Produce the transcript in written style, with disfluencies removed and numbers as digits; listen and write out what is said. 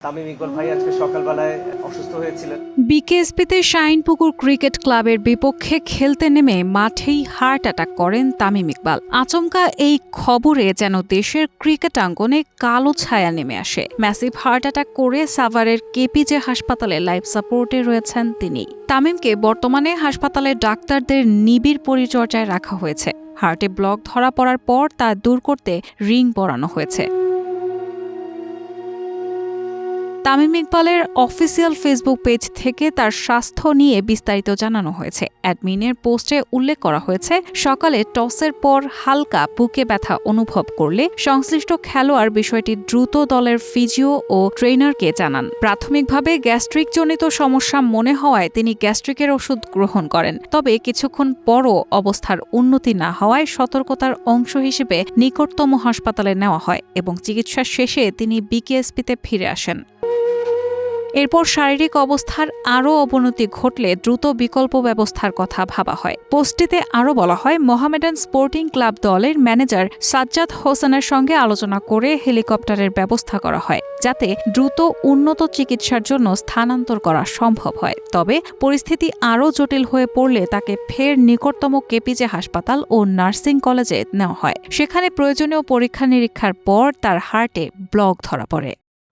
তামিম ইকবাল ভাই আজকে সকালবেলায় অসুস্থ হয়েছিলেন। বিকেএসপিতে শাইনপুকুর ক্রিকেট ক্লাবের বিপক্ষে খেলতে নেমে মাঠেই হার্ট অ্যাটাক করেন তামিম ইকবাল। আচমকা এই খবরে যেন দেশের ক্রিকেট আঙ্গনে কালো ছায়া নেমে আসে। ম্যাসিভ হার্ট অ্যাটাক করে সাভারের কেপিজে হাসপাতালে লাইফ সাপোর্টে রয়েছেন তিনি। তামিমকে বর্তমানে হাসপাতালের ডাক্তারদের নিবিড় পরিচর্যায় রাখা হয়েছে। হার্টে ব্লক ধরা পড়ার পর তা দূর করতে রিং পরানো হয়েছে। তামিম ইকবালের অফিসিয়াল ফেসবুক পেজ থেকে তার স্বাস্থ্য নিয়ে বিস্তারিত জানানো হয়েছে। অ্যাডমিনের পোস্টে উল্লেখ করা হয়েছে, সকালে টসের পর হালকা বুকে ব্যথা অনুভব করলে সংশ্লিষ্ট খেলোয়াড় বিষয়টি দ্রুত দলের ফিজিও ও ট্রেনারকে জানান। প্রাথমিকভাবে গ্যাস্ট্রিকজনিত সমস্যা মনে হওয়ায় তিনি গ্যাস্ট্রিকের ওষুধ গ্রহণ করেন। তবে কিছুক্ষণ পরও অবস্থার উন্নতি না হওয়ায় সতর্কতার অংশ হিসেবে নিকটতম হাসপাতালে নেওয়া হয় এবং চিকিৎসা শেষে তিনি বিকেএসপিতে ফিরে আসেন। এরপর শারীরিক অবস্থার আরও অবনতি ঘটলে দ্রুত বিকল্প ব্যবস্থার কথা ভাবা হয়। পোস্টটিতে আরও বলা হয়, মোহামেডান স্পোর্টিং ক্লাব দলের ম্যানেজার সাজ্জাদ হোসেনের সঙ্গে আলোচনা করে হেলিকপ্টারের ব্যবস্থা করা হয়, যাতে দ্রুত উন্নত চিকিৎসার জন্য স্থানান্তর করা সম্ভব হয়। তবে পরিস্থিতি আরও জটিল হয়ে পড়লে তাকে ফের নিকটতম কেপিজে হাসপাতাল ও নার্সিং কলেজে নেওয়া হয়। সেখানে প্রয়োজনীয় পরীক্ষা নিরীক্ষার পর তার হার্টে ব্লক ধরা পড়ে।